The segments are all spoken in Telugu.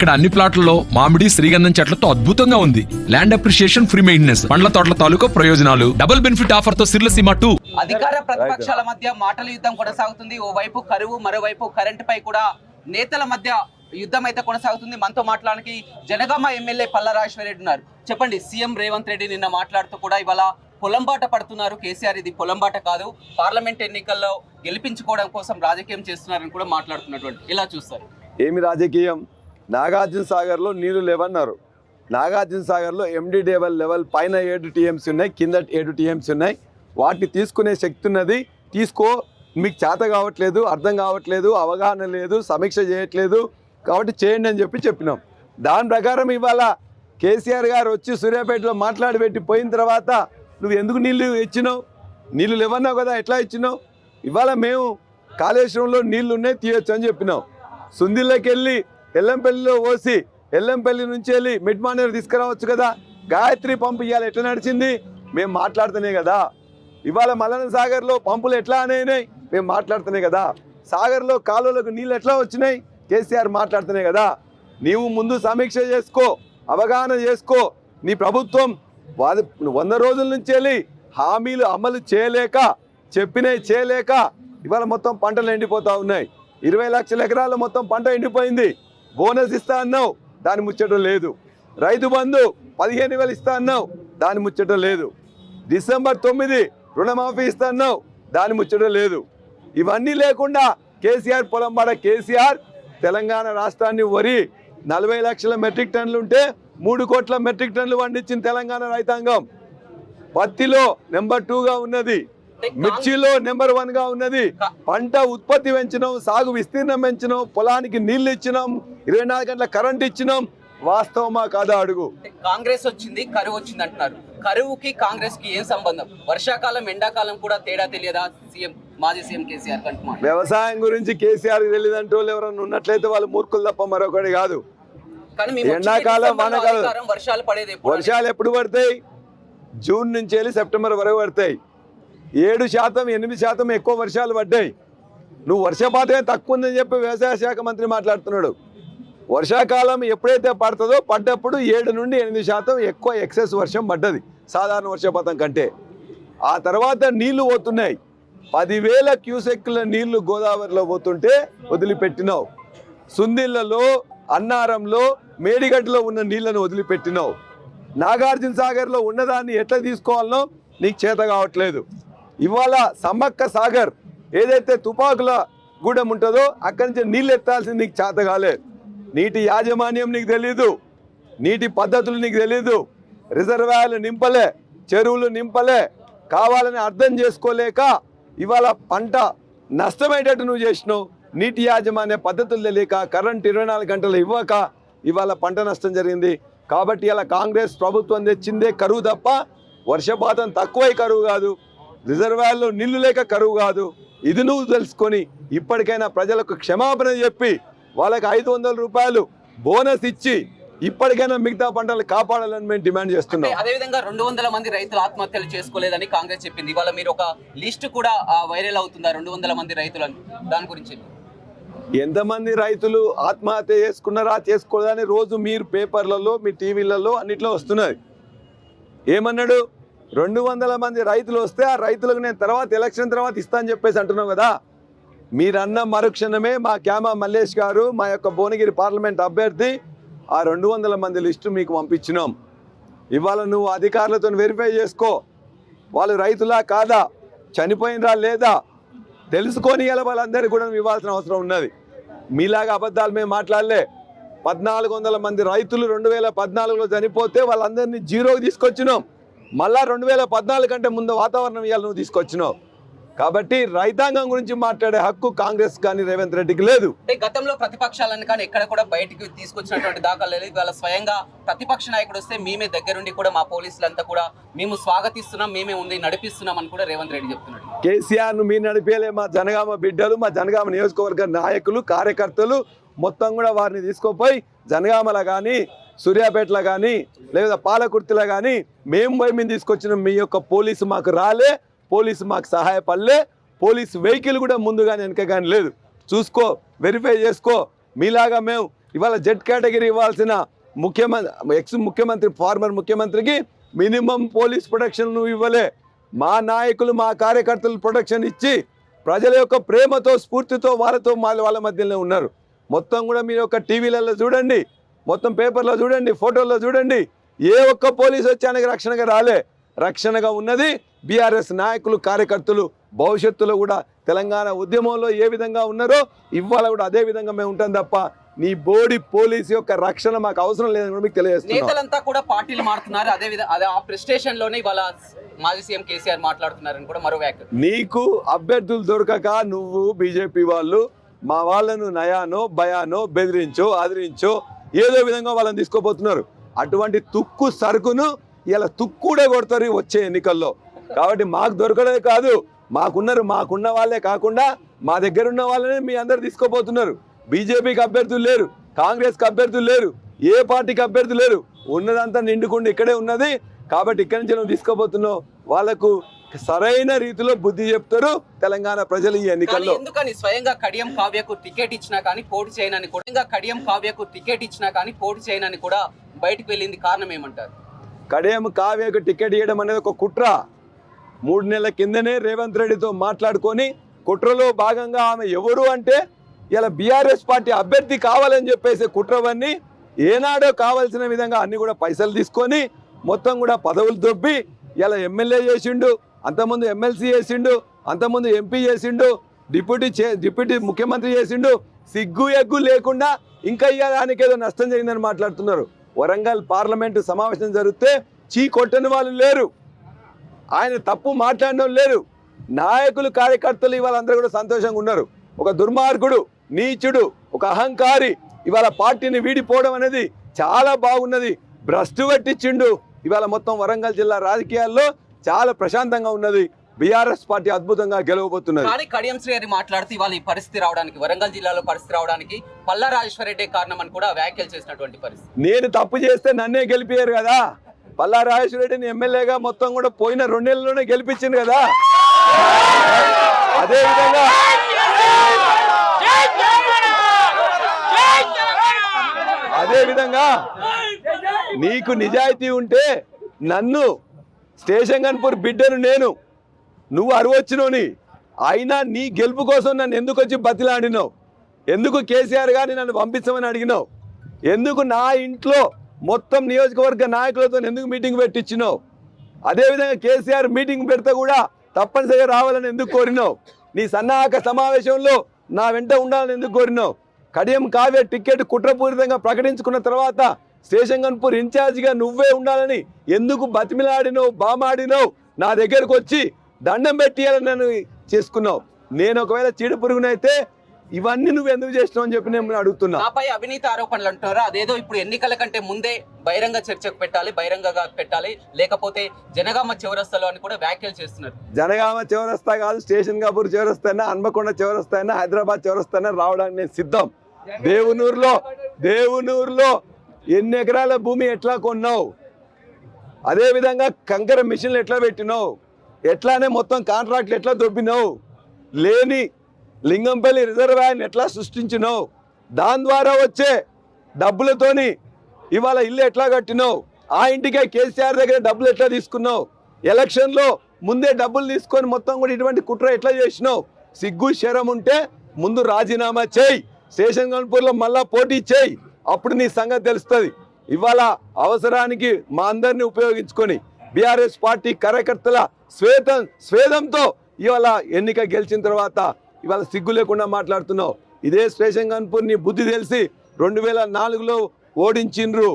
ఇక్కడ అన్ని ప్లాట్లలో మామిడి శ్రీగంధం చెట్లతో అద్భుతంగా ఉంది. ల్యాండ్ అప్రిషియేషన్, ఫ్రీ మెయింటెనెన్స్, పండ్ల తోటల తాలూకా ప్రయోజనాలు, డబుల్ బెనిఫిట్ ఆఫర్ తో సిర్లసీమ 2. అధికార ప్రతిపక్షాల మధ్య మాటల యుద్ధం కొనసాగుతుంది. ఓవైపు కరువు, మరోవైపు కరెంట్ పై కూడా నేతల మధ్య యుద్ధం అయితే కొనసాగుతుంది. మనతో మాట్లాడడానికి జనగామ ఎమ్మెల్యే పల్లా రాజేశ్వరరెడ్డి ఉన్నారు. చెప్పండి, సీఎం రేవంత్ రెడ్డి నిన్న మాట్లాడుతూ కూడా ఇవాళ పొలంబాట పడుతున్నారు. కేసీఆర్ ఇది పొలంబాట కాదు, పార్లమెంట్ ఎన్నికల్లో గెలిపించుకోవడం కోసం రాజకీయం చేస్తున్నారని కూడా మాట్లాడుతున్నటువంటి. ఎలా చూస్తారు? ఏమి రాజకీయం? నాగార్జున సాగర్లో నీళ్లు లేవన్నారు. నాగార్జున సాగర్లో ఎండి లెవెల్ పైన 7 టీఎంసీ ఉన్నాయి, కింద 7 టీఎంసీ ఉన్నాయి. వాటిని తీసుకునే శక్తి ఉన్నది, తీసుకో. మీకు చేత కావట్లేదు, అర్థం కావట్లేదు, అవగాహన లేదు, సమీక్ష చేయట్లేదు, కాబట్టి చేయండి అని చెప్పినాం. దాని ప్రకారం ఇవాళ కేసీఆర్ గారు వచ్చి సూర్యాపేటలో మాట్లాడి పెట్టి పోయిన తర్వాత నువ్వు ఎందుకు నీళ్లు ఇచ్చినావు? నీళ్లు లేవన్నావు కదా, ఎట్లా ఇచ్చినావు? ఇవాళ మేము కాళేశ్వరంలో నీళ్లు ఉన్నాయి, తీయొచ్చు అని చెప్పినాం. సుందిల్లోకి వెళ్ళి ఎల్లంపల్లిలో పోసి ఎల్లంపల్లి నుంచి వెళ్ళి మిడ్మానేరు తీసుకురావచ్చు కదా. గాయత్రి పంపు ఇవాళ ఎట్లా నడిచింది? మేము మాట్లాడుతూనే కదా. ఇవాళ మల్లన సాగర్లో పంపులు ఎట్లా అనేనాయి? మేము మాట్లాడుతూనే కదా. సాగర్లో కాలువలకు నీళ్ళు ఎట్లా వచ్చినాయి? కేసీఆర్ మాట్లాడుతూనే కదా. నీవు ముందు సమీక్ష చేసుకో, అవగాహన చేసుకో. నీ ప్రభుత్వం 100 రోజుల నుంచి వెళ్ళి హామీలు అమలు చేయలేక, చెప్పినవి చేయలేక ఇవాళ మొత్తం పంటలు ఎండిపోతూ ఉన్నాయి. 20 లక్షల ఎకరాలు మొత్తం పంట ఎండిపోయింది. బోనస్ ఇస్తా అన్నావు, దాని ముచ్చట లేదు. రైతు బంధు 15,000 ఇస్తా అన్నావు, దాని ముచ్చట లేదు. డిసెంబర్ 9 రుణమాఫీ ఇస్తా అన్నావు, దాని ముచ్చట లేదు. ఇవన్నీ లేకుండా కేసీఆర్ పొలంబాడ కేసీఆర్ తెలంగాణ రాష్ట్రాన్ని వరి 40 లక్షల మెట్రిక్ టన్నులు ఉంటే 3 కోట్ల మెట్రిక్ టన్నులు పండించిన తెలంగాణ రైతాంగం. పత్తిలో నెంబర్ 2గా ఉన్నది, మిర్చిలో నెంబర్ 1గా ఉన్నది. పంట ఉత్పత్తి పెంచినాం, సాగు విస్తీర్ణం పెంచినాం, పొలానికి నీళ్లు ఇచ్చినాం, 24 గంటల కరెంట్ ఇచ్చినాం. వాస్తవమా కాదా అడుగు. కాంగ్రెస్ వచ్చింది, కరువు వచ్చింది అంటున్నారు. కరువుకి కాంగ్రెస్ కి ఏం సంబంధం? వర్షాకాలం, ఎండాకాలం కూడా తేడా తెలియదా? మాజీ సీఎం కేసీఆర్ కంటున్నారు. వ్యవసాయం గురించి కేసీఆర్ తెలియదంటూ ఎవరన్నా ఉన్నట్లయితే వాళ్ళు మూర్ఖులు తప్ప మరొకటి కాదు. ఎండాకాలం, వానాకాలం వర్షాలు ఎప్పుడు పడతాయి? జూన్ నుంచి వెళ్ళి సెప్టెంబర్ వరకు పడతాయి. 7%, 8% ఎక్కువ వర్షాలు పడ్డాయి. నువ్వు వర్షపాతమే తక్కువ ఉందని చెప్పి వ్యవసాయ శాఖ మంత్రి మాట్లాడుతున్నాడు. వర్షాకాలం ఎప్పుడైతే పడుతుందో పడ్డప్పుడు 7 నుండి 8% ఎక్కువ ఎక్సెస్ వర్షం పడ్డది సాధారణ వర్షపాతం కంటే. ఆ తర్వాత నీళ్లు పోతున్నాయి. 10,000 క్యూసెక్ల నీళ్లు గోదావరిలో పోతుంటే వదిలిపెట్టినావు. సుందిళ్లలో, అన్నారంలో, మేడిగడ్డలో ఉన్న నీళ్లను వదిలిపెట్టినావు. నాగార్జున సాగర్లో ఉన్నదాన్ని ఎట్లా తీసుకోవాలనో నీకు చేత కావట్లేదు. ఇవాళ సమ్మక్క సాగర్ ఏదైతే తుపాకుల గూడెం ఉంటుందో అక్కడి నుంచి నీళ్ళు ఎత్తాల్సింది నీకు చేత కాలేదు. నీటి యాజమాన్యం నీకు తెలీదు, నీటి పద్ధతులు నీకు తెలీదు. రిజర్వాయర్లు నింపలే, చెరువులు నింపలే. కావాలని అర్థం చేసుకోలేక ఇవాళ పంట నష్టమయ్యేటట్టు నువ్వు చేసినావు. నీటి యాజమాన్య పద్ధతులు తెలియక, కరెంట్ 24 గంటలు ఇవ్వక ఇవాళ పంట నష్టం జరిగింది. కాబట్టి ఇలా కాంగ్రెస్ ప్రభుత్వం తెచ్చిందే కరువు తప్ప వర్షపాతం తక్కువై కరువు కాదు, రిజర్వాయర్లో నీళ్లు లేక కరువు కాదు. ఇది నువ్వు తెలుసుకొని ఇప్పటికైనా ప్రజలకు క్షమాపణ చెప్పి వాళ్ళకి 500 రూపాయలు బోనస్ ఇచ్చి ఇప్పటికైనా మిగతా పంటలు కాపాడాలని మేము డిమాండ్ చేస్తున్నాం. అదేవిధంగా 200 మంది రైతులు ఆత్మహత్యలు చేసుకోలేదని కాంగ్రెస్ చెప్పింది. ఇవాళ మీరు ఒక లిస్ట్ కూడా వైరల్ అవుతుందా 200 మంది రైతులని? దాని గురించి ఎంతమంది రైతులు ఆత్మహత్య చేసుకున్నారా చేసుకోలేదని రోజు మీరు పేపర్లలో, మీ టీవీలలో అన్నిట్లో వస్తున్నది. ఏమన్నాడు? 200 మంది రైతులు వస్తే ఆ రైతులకు నేను తర్వాత ఎలక్షన్ తర్వాత ఇస్తా అని చెప్పేసి అంటున్నాం కదా. మీరన్న మరుక్షణమే మా క్యామా మల్లేష్ గారు, మా యొక్క భువనగిరి పార్లమెంట్ అభ్యర్థి, ఆ 200 మంది లిస్టు మీకు పంపించినాం. ఇవాళ నువ్వు అధికారులతో వెరిఫై చేసుకో, వాళ్ళు రైతులా కాదా, చనిపోయినరా లేదా తెలుసుకొని ఇలా వాళ్ళందరికీ కూడా ఇవ్వాల్సిన అవసరం ఉన్నది. మీలాగా అబద్ధాలు మేము మాట్లాడలే. 1,400 మంది రైతులు 2014లో చనిపోతే వాళ్ళందరినీ జీరోకి తీసుకొచ్చినాం. మళ్ళా 2014 కంటే ముందు వాతావరణం ఇవాళ నువ్వు తీసుకొచ్చినావు. కాబట్టి రైతాంగం గురించి మాట్లాడే హక్కు కాంగ్రెస్ కానీ రేవంత్ రెడ్డికి లేదు. గతంలో ప్రతిపక్షాలను కానీ ఎక్కడ కూడా బయటికి తీసుకొచ్చినటువంటి దాఖలు లేదు. ఇవాళ స్వయంగా ప్రతిపక్ష నాయకుడు వస్తే మేమే దగ్గరుండి కూడా మా పోలీసులంతా కూడా మేము స్వాగతిస్తున్నాం, మేమే ఉంది నడిపిస్తున్నాం అని కూడా రేవంత్ రెడ్డి చెప్తున్నాడు. కేసీఆర్ను మీరు నడిపేలే మా జనగామ బిడ్డలు, మా జనగామ నియోజకవర్గ నాయకులు, కార్యకర్తలు మొత్తం కూడా వారిని తీసుకుపోయి జనగామలో కానీ, సూర్యాపేటలో కానీ, లేదా పాలకుర్తిలో కానీ మేము పోయి మేము తీసుకొచ్చిన మీ యొక్క పోలీసు మాకు రాలే, పోలీసు మాకు సహాయపడలే, పోలీసు వెహికల్ కూడా ముందు కానీ వెనక కానీ లేదు. చూసుకో, వెరిఫై చేసుకో. మీలాగా మేము ఇవాళ జెడ్ కేటగిరీ ఇవ్వాల్సిన ముఖ్యమంత్రి ఫార్మర్ ముఖ్యమంత్రికి మినిమం పోలీస్ ప్రొటెక్షన్ నువ్వు ఇవ్వలే. మా నాయకులు మా కార్యకర్తలు ప్రొటెక్షన్ ఇచ్చి ప్రజల యొక్క ప్రేమతో స్ఫూర్తితో వాళ్ళ మధ్యలో ఉన్నారు. మొత్తం కూడా మీరు యొక్క టీవీలలో చూడండి, మొత్తం పేపర్లో చూడండి, ఫోటోల్లో చూడండి, ఏ ఒక్క పోలీసు వచ్చి ఆయనకి రక్షణగా రాలే. రక్షణగా ఉన్నది బీఆర్ఎస్ నాయకులు కార్యకర్తలు. భవిష్యత్తులో కూడా తెలంగాణ ఉద్యమంలో ఏ విధంగా ఉన్నారో ఇవాళ కూడా అదే విధంగా మేము ఉంటాం తప్ప నీ బోడి పోలీసు యొక్క రక్షణ మాకు అవసరం లేదని కూడా మీకు తెలియజేస్తున్నాం. నేతలంతా కూడా పార్టీలు మారుతున్నారు, అదే విధంగా ఆ ప్రెస్టేషన్ లోనే ఇవాళ మాజీ సీఎం కేసీఆర్ మాట్లాడుతున్నారని కూడా మరో వ్యాఖ్య. నీకు అభ్యర్థులు దొరకక నువ్వు బీజేపీ వాళ్ళు మా వాళ్ళను నయానో భయానో బెదిరించో అదిరించో ఏదో విధంగా వాళ్ళని తీసుకోబోతున్నారు. అటువంటి తుక్కు సరుకును ఇలా తుక్కుడే కొడతారు వచ్చే ఎన్నికల్లో. కాబట్టి మాకు దొరకడే కాదు, మాకున్న వాళ్ళే కాకుండా మా దగ్గర ఉన్న వాళ్ళని మీ అందరు తీసుకోబోతున్నారు. బీజేపీకి అభ్యర్థులు లేరు, కాంగ్రెస్కి అభ్యర్థులు లేరు, ఏ పార్టీకి అభ్యర్థులు లేరు. ఉన్నదంతా నిండుకుండా ఇక్కడే ఉన్నది. కాబట్టి ఇక్కడి నుంచి నువ్వు తీసుకోబోతున్నావు. వాళ్ళకు సరైన రీతిలో బుద్ధి చెప్తారు తెలంగాణ ప్రజలు ఈ ఎన్నికల్లో. ఎందుకని స్వయంగా కడియం కావ్యకు టికెట్ ఇచ్చినా కానీ పోటీ చేయనని కూడా బయటకు వెళ్ళింది. కారణం ఏమంటారు? కడియం కావ్యకు టికెట్ ఇవ్వడం అనేది ఒక కుట్ర. 3 నెలల కిందనే రేవంత్ రెడ్డితో మాట్లాడుకొని కుట్రలో భాగంగా ఆమె ఎవరు అంటే ఇలా బీఆర్ఎస్ పార్టీ అభ్యర్థి కావాలని చెప్పేసి కుట్రవన్నీ ఏనాడో కావాల్సిన విధంగా అన్ని కూడా పైసలు తీసుకొని మొత్తం కూడా పదవులు దొబ్బి ఇలా ఎమ్మెల్యే చేసిండు, అంతకుముందు ఎమ్మెల్సీ చేసిండు, అంతకుముందు ఎంపీ చేసిండు, డిప్యూటీ ముఖ్యమంత్రి చేసిండు. సిగ్గు ఎగ్గు లేకుండా ఇంకా దానికి ఏదో నష్టం జరిగిందని మాట్లాడుతున్నారు. వరంగల్ పార్లమెంటు సమావేశం జరిగితే చీ కొట్టని వాళ్ళు లేరు, ఆయన తప్పు మాట్లాడడం లేరు. నాయకులు కార్యకర్తలు ఇవాళ అందరూ కూడా సంతోషంగా ఉన్నారు. ఒక దుర్మార్గుడు, నీచుడు, ఒక అహంకారి ఇవాళ పార్టీని వీడిపోవడం అనేది చాలా బాగున్నది. భ్రష్టు పట్టించిండు. ఇవాళ మొత్తం వరంగల్ జిల్లా రాజకీయాల్లో చాలా ప్రశాంతంగా ఉన్నది. బీఆర్ఎస్ పార్టీ అద్భుతంగా గెలవబోతున్నది. కానీ కడియం శ్రీ గారు మాట్లాడుతూ ఇవాళ ఈ పరిస్థితి రావడానికి, వరంగల్ జిల్లాలో పరిస్థితి రావడానికి పల్లా రాజేశ్వర రెడ్డి కారణం అని కూడా వ్యాఖ్యలు చేసినటువంటి పరిస్థితి. నేను తప్పు చేస్తే నన్నే గెలిపారు కదా. పల్లా రాజేశ్వర రెడ్డిని ఎమ్మెల్యేగా మొత్తం కూడా పోయిన 2 నెలల్లోనే గెలిపించింది కదా. అదే విధంగా నీకు నిజాయితీ ఉంటే నన్ను స్టేషన్ గన్పూర్ బిడ్డను నేను, నువ్వు అరువచ్చినోని అయినా నీ గెలుపు కోసం నన్ను ఎందుకు వచ్చి బతిలాడినావు? ఎందుకు కేసీఆర్ గారిని నన్ను పంపించమని అడిగినావు? ఎందుకు నా ఇంట్లో మొత్తం నియోజకవర్గ నాయకులతో ఎందుకు మీటింగ్ పెట్టించినావు? అదేవిధంగా కేసీఆర్ మీటింగ్ పెడితే కూడా తప్పనిసరిగా రావాలని ఎందుకు కోరినావు? నీ సన్నాహక సమావేశంలో నా వెంట ఉండాలని ఎందుకు కోరినావు? కడియం కావ్య టికెట్ కుట్రపూరితంగా ప్రకటించుకున్న తర్వాత స్టేషన్ గన్పూర్ ఇన్ఛార్జిగా నువ్వే ఉండాలని ఎందుకు బతిమిలాడినావు, బామాడినావు? నా దగ్గరకు వచ్చి దండం పెట్టియాలని నన్ను చేసుకున్నావు. నేను ఒకవేళ చీడ పురుగునైతే ఇవన్నీ నువ్వు ఎందుకు చేసినావు అని చెప్పి నేను అడుగుతున్నా. నాపై అవినీతి ఆరోపణలు అంటున్నారా? అదేదో ఇప్పుడు ఎన్నికల కంటే ముందే బహిరంగ చర్చకు పెట్టాలి, బహిరంగంగా పెట్టాలి, లేకపోతే జనగామ చౌరస్తాలో అని కూడా వ్యాఖ్యలు చేస్తున్నారు. జనగామ చౌరస్తా కాదు, స్టేషన్ కాపూర్ చౌరస్తా అయినా, హన్మకొండ చౌరస్తా అయినా, హైదరాబాద్ చౌరస్తా అయినా రావడానికి నేను సిద్ధం. దేవునూరులో ఎన్ని ఎకరాల భూమి ఎట్లా కొన్నావు, అదేవిధంగా కంకర మిషన్లు ఎట్లా పెట్టినావు, ఎట్లానే మొత్తం కాంట్రాక్ట్లు ఎట్లా దొబ్బినావు, లేని లింగంపల్లి రిజర్వాయర్ని ఎట్లా సృష్టించినావు, దాని ద్వారా వచ్చే డబ్బులతోని ఇవాళ ఇల్లు ఎట్లా కట్టినావు, ఆ ఇంటికే కేసీఆర్ దగ్గర డబ్బులు ఎట్లా తీసుకున్నావు, ఎలక్షన్లో ముందే డబ్బులు తీసుకొని మొత్తం కూడా ఇటువంటి కుట్ర ఎట్లా చేసినావు? సిగ్గు శరం ఉంటే ముందు రాజీనామా చేయి, స్టేషన్ గన్పూర్లో మళ్ళా పోటీ చేయి, అప్పుడు నీ సంగతి తెలుస్తుంది. ఇవాళ అవసరానికి మా అందరినీ ఉపయోగించుకొని బీఆర్ఎస్ పార్టీ కార్యకర్తల స్వేదంతో ఇవాళ ఎన్నిక గెలిచిన తర్వాత ఇవాళ సిగ్గు లేకుండా మాట్లాడుతున్నావు. ఇదే స్టేషన్ గన్పూర్ నీ బుద్ధి తెలిసి 2004లో ఓడించిండ్రు,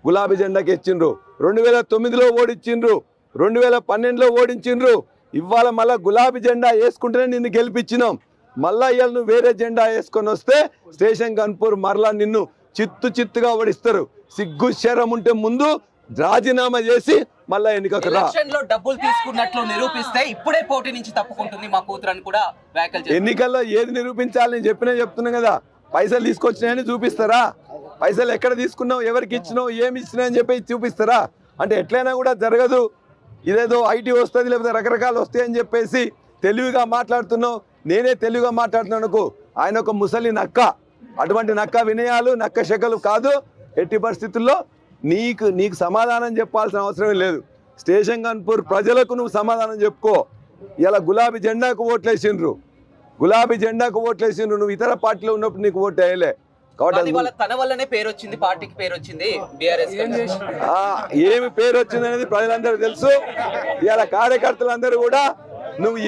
గులాబీ జెండాకి ఇచ్చిండ్రు, 2009లో ఓడించిండ్రు, 2012లో ఓడించిండ్రు. ఇవాళ మళ్ళా గులాబీ జెండా వేసుకుంటేనే నిన్ను గెలిపించినాం. మళ్ళా ఇవాళ నువ్వు వేరే జెండా వేసుకొని వస్తే స్టేషన్ గన్పూర్ మరలా నిన్ను చిత్తుగా ఓడిస్తారు. సిగ్గు శరం ఉంటే ముందు రాజీనామా చేసి మళ్ళా ఎన్నికకు రా. డబ్బులు తీసుకున్నట్లు నిరూపిస్తే ఇప్పుడే పోటీ నుంచి తప్పుకుంటుంది మా కూతురు అని కూడా వ్యాఖ్యలు. ఎన్నికల్లో ఏది నిరూపించాలని చెప్తున్నా కదా. పైసలు తీసుకొచ్చినాయని చూపిస్తారా? పైసలు ఎక్కడ తీసుకున్నావు, ఎవరికి ఇచ్చినావు, ఏమి ఇచ్చినా అని చెప్పి చూపిస్తారా? అంటే ఎట్లయినా కూడా జరగదు. ఇదేదో ఐటీ వస్తుంది లేకపోతే రకరకాలు వస్తాయని చెప్పేసి తెలివిగా మాట్లాడుతున్నావు. నేనే తెలివిగా మాట్లాడుతున్నాను. ఆయన ఒక ముసలి నక్క, అటువంటి నక్క వినయాలు నక్క శకలు కాదు. ఎట్టి పరిస్థితుల్లో నీకు సమాధానం చెప్పాల్సిన అవసరం లేదు. స్టేషన్ గన్పూర్ ప్రజలకు నువ్వు సమాధానం చెప్పుకో. ఇలా గులాబీ జెండాకు ఓట్లేసిండ్రు, నువ్వు ఇతర పార్టీలో ఉన్నప్పుడు నీకు ఓటు వేయలే కాబట్టి తన వల్లనే పేరు వచ్చింది, పార్టీకి పేరు వచ్చింది బీఆర్ఎస్. ఏమి పేరు వచ్చింది అనేది ప్రజలందరూ తెలుసు. ఇలా కార్యకర్తలందరూ కూడా నువ్వు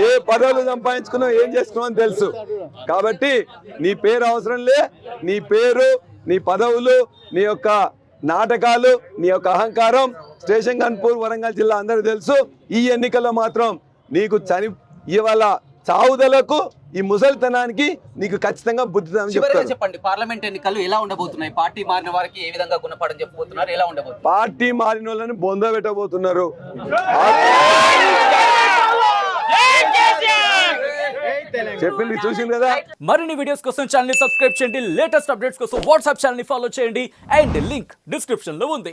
ఏ పదవులు సంపాదించుకున్నావు, ఏం చేసుకున్నావు అని తెలుసు. కాబట్టి నీ పేరు అవసరం లే. నీ పేరు, నీ పదవులు, నీ యొక్క నాటకాలు, నీ యొక్క అహంకారం స్టేషన్ గన్పూర్ వరంగల్ జిల్లా అందరూ తెలుసు. ఈ ఎన్నికల్లో మాత్రం నీకు ఇవాళ చావుదలకు, ఈ ముసలితనానికి నీకు ఖచ్చితంగా బుద్ధి చెప్పండి. పార్లమెంట్ ఎన్నికలు ఎలా ఉండబోతున్నాయి? పార్టీ మారిన వారికి ఏ విధంగా గుణపాఠం చెప్పబోతున్నారు? ఎలా ఉండబోతుంది? పార్టీ మారిన వాళ్ళని బొంద పెట్టబోతున్నారు. చెప్పింది చూసింది కదా. మరిన్ని వీడియోస్ కోసం ఛానల్ ని సబ్స్క్రైబ్ చేయండి. లేటెస్ట్ అప్డేట్స్ కోసం వాట్సాప్ ఛానల్ ని ఫాలో చేయండి. అండ్ లింక్ డిస్క్రిప్షన్ లో ఉంది.